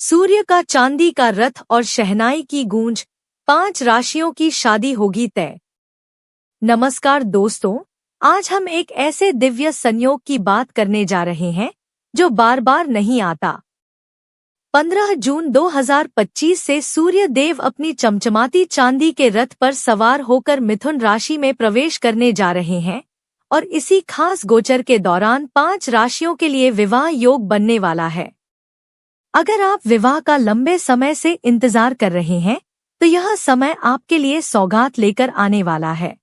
सूर्य का चांदी का रथ और शहनाई की गूंज, 5 राशियों की शादी होगी तय। नमस्कार दोस्तों, आज हम एक ऐसे दिव्य संयोग की बात करने जा रहे हैं जो बार बार नहीं आता। 15 जून 2025 से सूर्य देव अपनी चमचमाती चांदी के रथ पर सवार होकर मिथुन राशि में प्रवेश करने जा रहे हैं और इसी खास गोचर के दौरान 5 राशियों के लिए विवाह योग बनने वाला है। अगर आप विवाह का लंबे समय से इंतजार कर रहे हैं तो यह समय आपके लिए सौगात लेकर आने वाला है।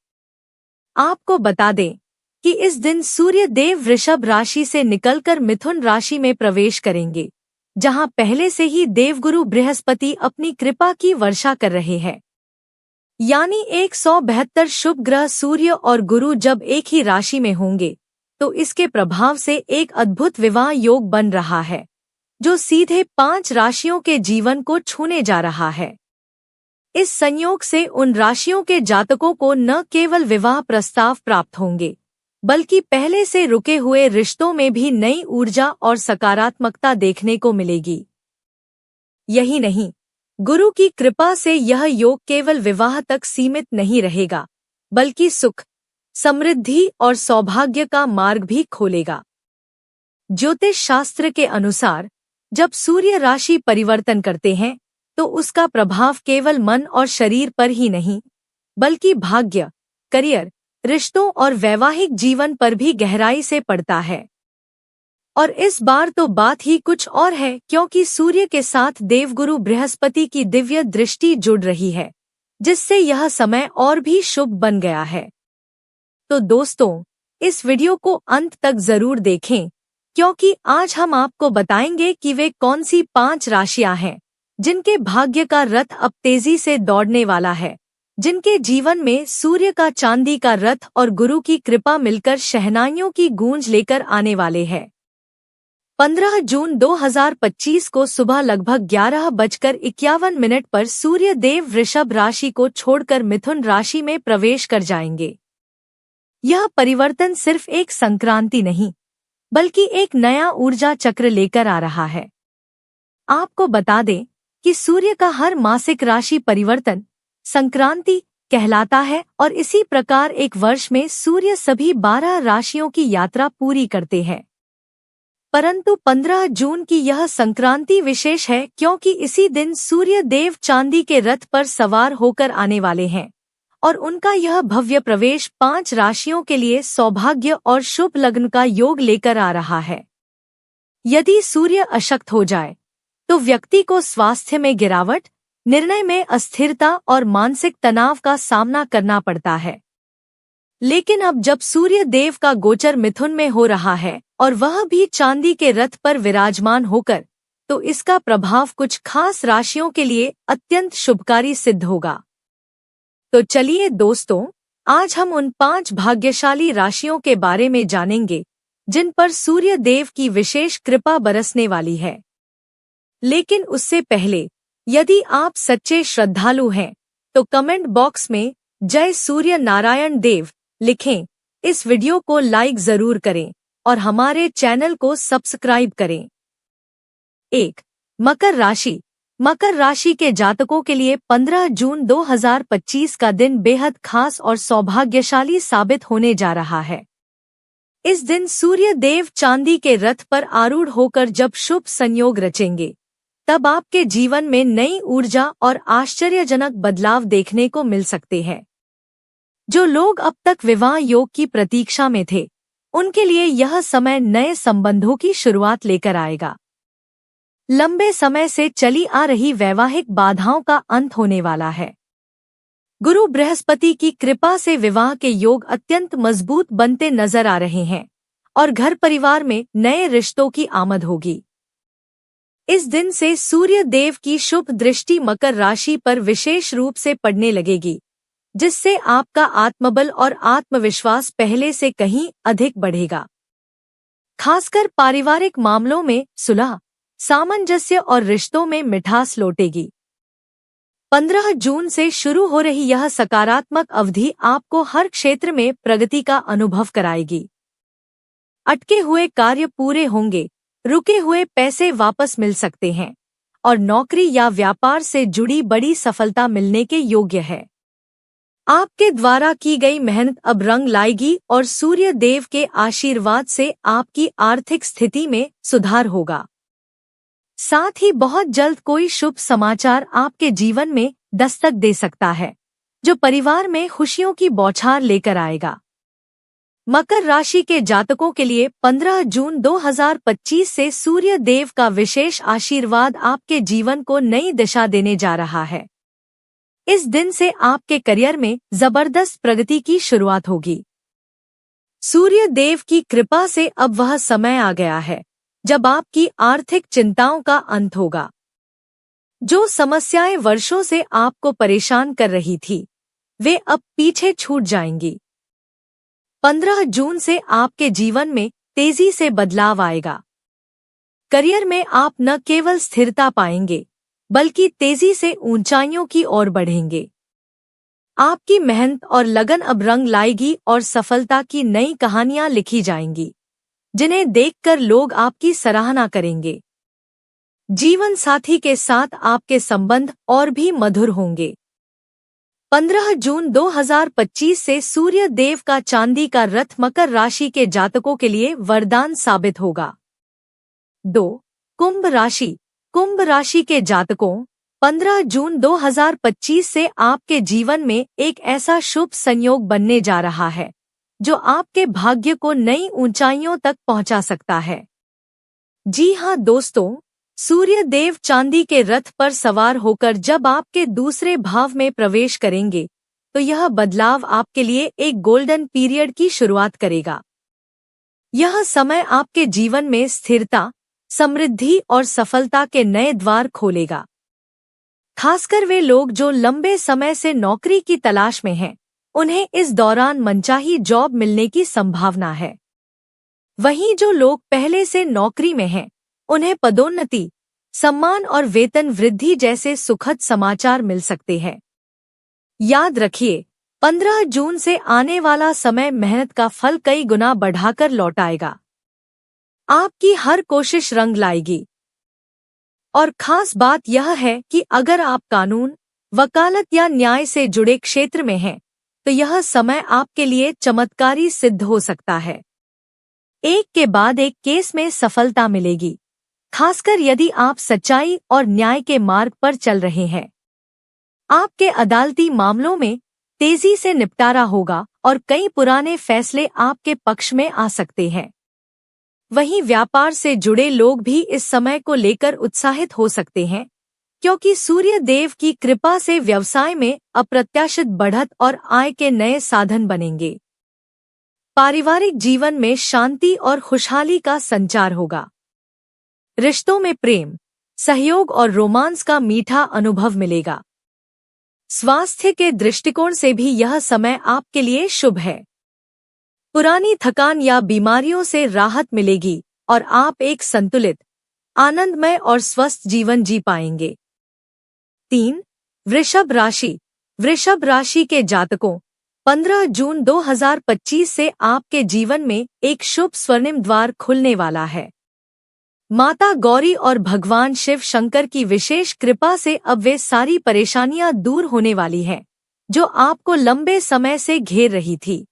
आपको बता दें कि इस दिन सूर्य देव वृषभ राशि से निकलकर मिथुन राशि में प्रवेश करेंगे, जहां पहले से ही देवगुरु बृहस्पति अपनी कृपा की वर्षा कर रहे हैं। यानी 172 शुभ ग्रह सूर्य और गुरु जब एक ही राशि में होंगे तो इसके प्रभाव से एक अद्भुत विवाह योग बन रहा है, जो सीधे 5 राशियों के जीवन को छूने जा रहा है। इस संयोग से उन राशियों के जातकों को न केवल विवाह प्रस्ताव प्राप्त होंगे, बल्कि पहले से रुके हुए रिश्तों में भी नई ऊर्जा और सकारात्मकता देखने को मिलेगी। यही नहीं, गुरु की कृपा से यह योग केवल विवाह तक सीमित नहीं रहेगा, बल्कि सुख, समृद्धि और सौभाग्य का मार्ग भी खोलेगा। ज्योतिष शास्त्र के अनुसार जब सूर्य राशि परिवर्तन करते हैं तो उसका प्रभाव केवल मन और शरीर पर ही नहीं, बल्कि भाग्य, करियर, रिश्तों और वैवाहिक जीवन पर भी गहराई से पड़ता है। और इस बार तो बात ही कुछ और है, क्योंकि सूर्य के साथ देवगुरु बृहस्पति की दिव्य दृष्टि जुड़ रही है, जिससे यह समय और भी शुभ बन गया है। तो दोस्तों, इस वीडियो को अंत तक जरूर देखें, क्योंकि आज हम आपको बताएंगे कि वे कौन सी 5 राशियां हैं जिनके भाग्य का रथ अब तेजी से दौड़ने वाला है, जिनके जीवन में सूर्य का चांदी का रथ और गुरु की कृपा मिलकर शहनाइयों की गूंज लेकर आने वाले हैं। 15 जून 2025 को सुबह लगभग 11:51 पर सूर्य देव वृषभ राशि को छोड़कर मिथुन राशि में प्रवेश कर जाएंगे। यह परिवर्तन सिर्फ एक संक्रांति नहीं, बल्कि एक नया ऊर्जा चक्र लेकर आ रहा है। आपको बता दें कि सूर्य का हर मासिक राशि परिवर्तन संक्रांति कहलाता है और इसी प्रकार एक वर्ष में सूर्य सभी 12 राशियों की यात्रा पूरी करते हैं। परंतु 15 जून की यह संक्रांति विशेष है, क्योंकि इसी दिन सूर्य देव चांदी के रथ पर सवार होकर आने वाले हैं और उनका यह भव्य प्रवेश 5 राशियों के लिए सौभाग्य और शुभ लग्न का योग लेकर आ रहा है। यदि सूर्य अशक्त हो जाए तो व्यक्ति को स्वास्थ्य में गिरावट, निर्णय में अस्थिरता और मानसिक तनाव का सामना करना पड़ता है। लेकिन अब जब सूर्य देव का गोचर मिथुन में हो रहा है और वह भी चांदी के रथ पर विराजमान होकर, तो इसका प्रभाव कुछ खास राशियों के लिए अत्यंत शुभकारी सिद्ध होगा। तो चलिए दोस्तों, आज हम उन 5 भाग्यशाली राशियों के बारे में जानेंगे जिन पर सूर्य देव की विशेष कृपा बरसने वाली है। लेकिन उससे पहले, यदि आप सच्चे श्रद्धालु हैं तो कमेंट बॉक्स में जय सूर्य नारायण देव लिखें, इस वीडियो को लाइक जरूर करें और हमारे चैनल को सब्सक्राइब करें। 1. मकर राशि। मकर राशि के जातकों के लिए 15 जून 2025 का दिन बेहद खास और सौभाग्यशाली साबित होने जा रहा है। इस दिन सूर्य देव चांदी के रथ पर आरूढ़ होकर जब शुभ संयोग रचेंगे, तब आपके जीवन में नई ऊर्जा और आश्चर्यजनक बदलाव देखने को मिल सकते हैं। जो लोग अब तक विवाह योग की प्रतीक्षा में थे, उनके लिए यह समय नए संबंधों की शुरुआत लेकर आएगा। लंबे समय से चली आ रही वैवाहिक बाधाओं का अंत होने वाला है। गुरु बृहस्पति की कृपा से विवाह के योग अत्यंत मजबूत बनते नजर आ रहे हैं और घर परिवार में नए रिश्तों की आमद होगी। इस दिन से सूर्य देव की शुभ दृष्टि मकर राशि पर विशेष रूप से पड़ने लगेगी, जिससे आपका आत्मबल और आत्मविश्वास पहले से कहीं अधिक बढ़ेगा। खासकर पारिवारिक मामलों में सुलह, सामंजस्य और रिश्तों में मिठास लौटेगी। 15 जून से शुरू हो रही यह सकारात्मक अवधि आपको हर क्षेत्र में प्रगति का अनुभव कराएगी। अटके हुए कार्य पूरे होंगे, रुके हुए पैसे वापस मिल सकते हैं और नौकरी या व्यापार से जुड़ी बड़ी सफलता मिलने के योग्य है। आपके द्वारा की गई मेहनत अब रंग लाएगी और सूर्य देव के आशीर्वाद से आपकी आर्थिक स्थिति में सुधार होगा। साथ ही बहुत जल्द कोई शुभ समाचार आपके जीवन में दस्तक दे सकता है, जो परिवार में खुशियों की बौछार लेकर आएगा। मकर राशि के जातकों के लिए 15 जून 2025 से सूर्य देव का विशेष आशीर्वाद आपके जीवन को नई दिशा देने जा रहा है। इस दिन से आपके करियर में जबरदस्त प्रगति की शुरुआत होगी। सूर्य देव की कृपा से अब वह समय आ गया है जब आपकी आर्थिक चिंताओं का अंत होगा। जो समस्याएं वर्षों से आपको परेशान कर रही थी, वे अब पीछे छूट जाएंगी। 15 जून से आपके जीवन में तेजी से बदलाव आएगा। करियर में आप न केवल स्थिरता पाएंगे, बल्कि तेजी से ऊंचाइयों की ओर बढ़ेंगे। आपकी मेहनत और लगन अब रंग लाएगी और सफलता की नई कहानियां लिखी जाएंगी, जिन्हें देखकर लोग आपकी सराहना करेंगे। जीवन साथी के साथ आपके संबंध और भी मधुर होंगे। 15 जून 2025 से सूर्य देव का चांदी का रथ मकर राशि के जातकों के लिए वरदान साबित होगा। 2. कुंभ राशि। कुंभ राशि के जातकों, 15 जून 2025 से आपके जीवन में एक ऐसा शुभ संयोग बनने जा रहा है, जो आपके भाग्य को नई ऊंचाइयों तक पहुंचा सकता है। जी हां दोस्तों, सूर्य देव चांदी के रथ पर सवार होकर जब आपके दूसरे भाव में प्रवेश करेंगे, तो यह बदलाव आपके लिए एक गोल्डन पीरियड की शुरुआत करेगा। यह समय आपके जीवन में स्थिरता, समृद्धि और सफलता के नए द्वार खोलेगा। खासकर वे लोग जो लंबे समय से नौकरी की तलाश में हैं, उन्हें इस दौरान मनचाही जॉब मिलने की संभावना है। वहीं जो लोग पहले से नौकरी में हैं, उन्हें पदोन्नति, सम्मान और वेतन वृद्धि जैसे सुखद समाचार मिल सकते हैं। याद रखिए, 15 जून से आने वाला समय मेहनत का फल कई गुना बढ़ाकर लौटाएगा। आपकी हर कोशिश रंग लाएगी। और खास बात यह है कि अगर आप कानून, वकालत या न्याय से जुड़े क्षेत्र में हैं, तो यह समय आपके लिए चमत्कारी सिद्ध हो सकता है। एक के बाद एक केस में सफलता मिलेगी, खासकर यदि आप सच्चाई और न्याय के मार्ग पर चल रहे हैं। आपके अदालती मामलों में तेजी से निपटारा होगा और कई पुराने फैसले आपके पक्ष में आ सकते हैं। वहीं व्यापार से जुड़े लोग भी इस समय को लेकर उत्साहित हो सकते हैं, क्योंकि सूर्य देव की कृपा से व्यवसाय में अप्रत्याशित बढ़त और आय के नए साधन बनेंगे। पारिवारिक जीवन में शांति और खुशहाली का संचार होगा। रिश्तों में प्रेम, सहयोग और रोमांस का मीठा अनुभव मिलेगा। स्वास्थ्य के दृष्टिकोण से भी यह समय आपके लिए शुभ है। पुरानी थकान या बीमारियों से राहत मिलेगी और आप एक संतुलित, आनंदमय और स्वस्थ जीवन जी पाएंगे। 3. वृषभ राशि। वृषभ राशि के जातकों, 15 जून 2025 से आपके जीवन में एक शुभ स्वर्णिम द्वार खुलने वाला है। माता गौरी और भगवान शिव शंकर की विशेष कृपा से अब वे सारी परेशानियां दूर होने वाली हैं, जो आपको लंबे समय से घेर रही थी।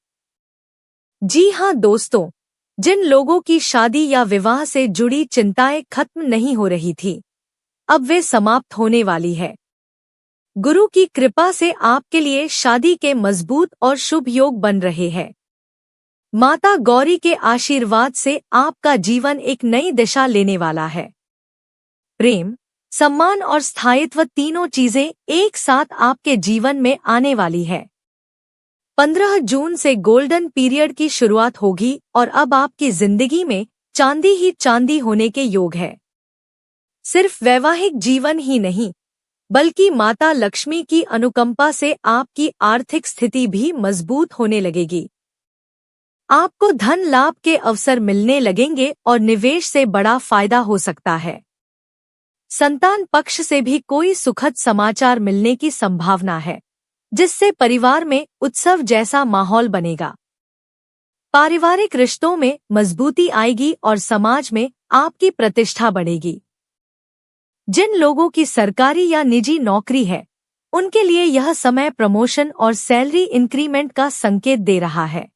जी हां दोस्तों, जिन लोगों की शादी या विवाह से जुड़ी चिंताएं खत्म नहीं हो रही थी, अब वे समाप्त होने वाली है। गुरु की कृपा से आपके लिए शादी के मजबूत और शुभ योग बन रहे हैं। माता गौरी के आशीर्वाद से आपका जीवन एक नई दिशा लेने वाला है। प्रेम, सम्मान और स्थायित्व तीनों चीजें एक साथ आपके जीवन में आने वाली है। 15 जून से गोल्डन पीरियड की शुरुआत होगी और अब आपकी जिंदगी में चांदी ही चांदी होने के योग है। सिर्फ वैवाहिक जीवन ही नहीं, बल्कि माता लक्ष्मी की अनुकंपा से आपकी आर्थिक स्थिति भी मजबूत होने लगेगी। आपको धन लाभ के अवसर मिलने लगेंगे और निवेश से बड़ा फायदा हो सकता है। संतान पक्ष से भी कोई सुखद समाचार मिलने की संभावना है, जिससे परिवार में उत्सव जैसा माहौल बनेगा। पारिवारिक रिश्तों में मजबूती आएगी और समाज में आपकी प्रतिष्ठा बढ़ेगी। जिन लोगों की सरकारी या निजी नौकरी है, उनके लिए यह समय प्रमोशन और सैलरी इंक्रीमेंट का संकेत दे रहा है।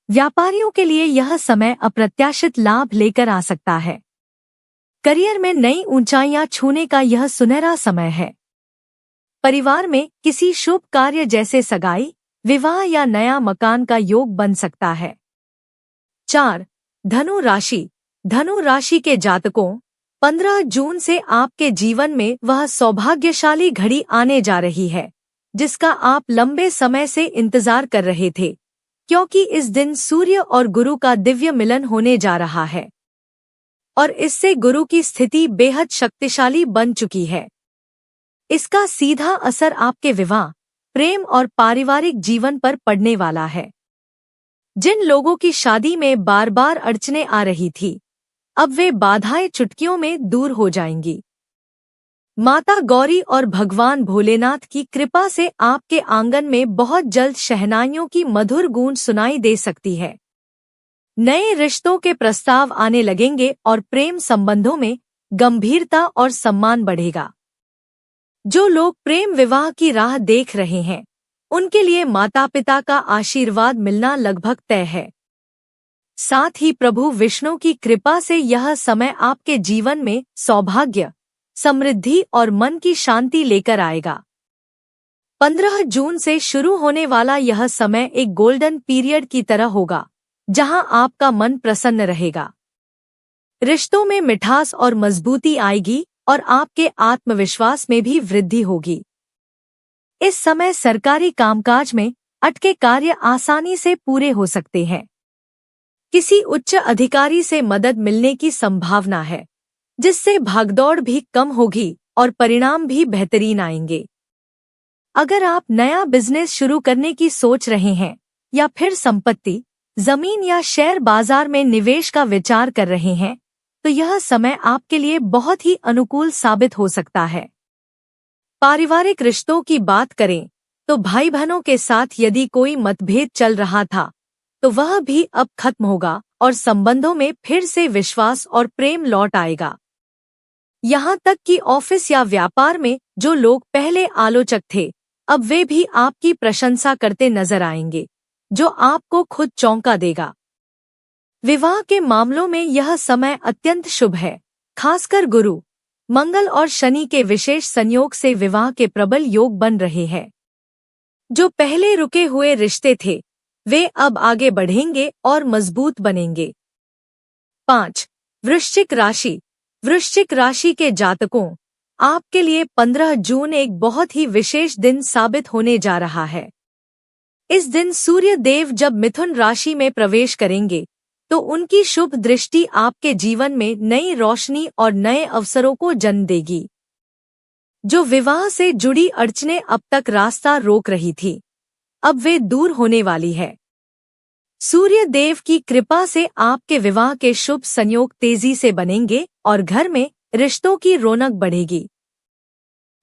व्यापारियों के लिए यह समय अप्रत्याशित लाभ लेकर आ सकता है। करियर में नई ऊंचाइयां छूने का यह सुनहरा समय है। परिवार में किसी शुभ कार्य जैसे सगाई, विवाह या नया मकान का योग बन सकता है। 4. धनु राशि। धनु राशि के जातकों, 15 जून से आपके जीवन में वह सौभाग्यशाली घड़ी आने जा रही है जिसका आप लंबे समय से इंतजार कर रहे थे, क्योंकि इस दिन सूर्य और गुरु का दिव्य मिलन होने जा रहा है और इससे गुरु की स्थिति बेहद शक्तिशाली बन चुकी है। इसका सीधा असर आपके विवाह, प्रेम और पारिवारिक जीवन पर पड़ने वाला है। जिन लोगों की शादी में बार बार अड़चनें आ रही थी, अब वे बाधाएं चुटकियों में दूर हो जाएंगी। माता गौरी और भगवान भोलेनाथ की कृपा से आपके आंगन में बहुत जल्द शहनाइयों की मधुर गूंज सुनाई दे सकती है। नए रिश्तों के प्रस्ताव आने लगेंगे और प्रेम संबंधों में गंभीरता और सम्मान बढ़ेगा। जो लोग प्रेम विवाह की राह देख रहे हैं, उनके लिए माता पिता का आशीर्वाद मिलना लगभग तय है। साथ ही प्रभु विष्णु की कृपा से यह समय आपके जीवन में सौभाग्य, समृद्धि और मन की शांति लेकर आएगा। 15 जून से शुरू होने वाला यह समय एक गोल्डन पीरियड की तरह होगा, जहां आपका मन प्रसन्न रहेगा। रिश्तों में मिठास और मजबूती आएगी और आपके आत्मविश्वास में भी वृद्धि होगी। इस समय सरकारी कामकाज में अटके कार्य आसानी से पूरे हो सकते हैं। किसी उच्च अधिकारी से मदद मिलने की संभावना है, जिससे भागदौड़ भी कम होगी और परिणाम भी बेहतरीन आएंगे। अगर आप नया बिजनेस शुरू करने की सोच रहे हैं या फिर संपत्ति, जमीन या शेयर बाजार में निवेश का विचार कर रहे हैं, तो यह समय आपके लिए बहुत ही अनुकूल साबित हो सकता है। पारिवारिक रिश्तों की बात करें तो भाई बहनों के साथ यदि कोई मतभेद चल रहा था, तो वह भी अब खत्म होगा और संबंधों में फिर से विश्वास और प्रेम लौट आएगा। यहाँ तक कि ऑफिस या व्यापार में जो लोग पहले आलोचक थे, अब वे भी आपकी प्रशंसा करते नजर आएंगे, जो आपको खुद चौंका देगा। विवाह के मामलों में यह समय अत्यंत शुभ है। खासकर गुरु, मंगल और शनि के विशेष संयोग से विवाह के प्रबल योग बन रहे हैं। जो पहले रुके हुए रिश्ते थे, वे अब आगे बढ़ेंगे और मजबूत बनेंगे। 5. वृश्चिक राशि। वृश्चिक राशि के जातकों, आपके लिए 15 जून एक बहुत ही विशेष दिन साबित होने जा रहा है। इस दिन सूर्य देव जब मिथुन राशि में प्रवेश करेंगे, तो उनकी शुभ दृष्टि आपके जीवन में नई रोशनी और नए अवसरों को जन्म देगी। जो विवाह से जुड़ी अड़चनें अब तक रास्ता रोक रही थी, अब वे दूर होने वाली है। सूर्य देव की कृपा से आपके विवाह के शुभ संयोग तेजी से बनेंगे और घर में रिश्तों की रौनक बढ़ेगी।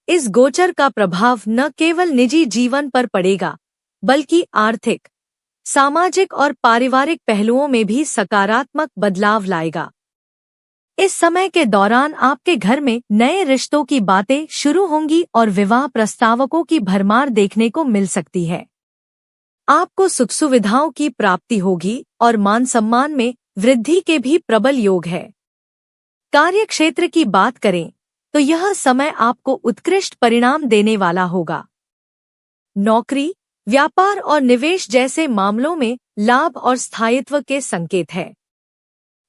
इस गोचर का प्रभाव न केवल निजी जीवन पर पड़ेगा, बल्कि आर्थिक, सामाजिक और पारिवारिक पहलुओं में भी सकारात्मक बदलाव लाएगा। इस समय के दौरान आपके घर में नए रिश्तों की बातें शुरू होंगी और विवाह प्रस्तावकों की भरमार देखने को मिल सकती है। आपको सुख सुविधाओं की प्राप्ति होगी और मान सम्मान में वृद्धि के भी प्रबल योग है। कार्य क्षेत्र की बात करें तो यह समय आपको उत्कृष्ट परिणाम देने वाला होगा। नौकरी, व्यापार और निवेश जैसे मामलों में लाभ और स्थायित्व के संकेत है।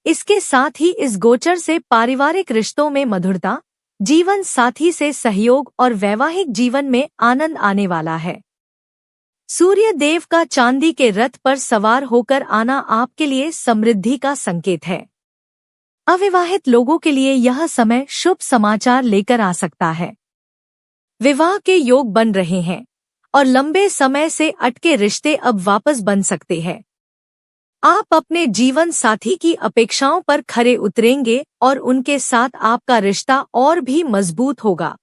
इसके साथ ही इस गोचर से पारिवारिक रिश्तों में मधुरता, जीवन साथी से सहयोग और वैवाहिक जीवन में आनंद आने वाला है। सूर्य देव का चांदी के रथ पर सवार होकर आना आपके लिए समृद्धि का संकेत है। अविवाहित लोगों के लिए यह समय शुभ समाचार लेकर आ सकता है। विवाह के योग बन रहे हैं और लंबे समय से अटके रिश्ते अब वापस बन सकते हैं। आप अपने जीवन साथी की अपेक्षाओं पर खरे उतरेंगे और उनके साथ आपका रिश्ता और भी मजबूत होगा।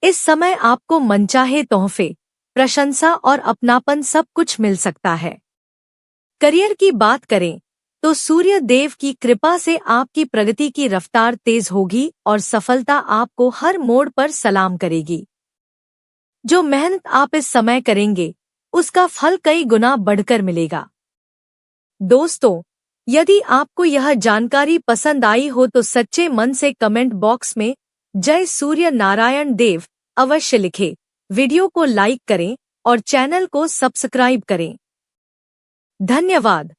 इस समय आपको मनचाहे तोहफे, प्रशंसा और अपनापन सब कुछ मिल सकता है। करियर की बात करें तो सूर्य देव की कृपा से आपकी प्रगति की रफ्तार तेज होगी और सफलता आपको हर मोड़ पर सलाम करेगी। जो मेहनत आप इस समय करेंगे उसका फल कई गुना बढ़कर मिलेगा। दोस्तों, यदि आपको यह जानकारी पसंद आई हो तो सच्चे मन से कमेंट बॉक्स में जय सूर्य नारायण देव अवश्य लिखें। वीडियो को लाइक करें और चैनल को सब्सक्राइब करें। धन्यवाद।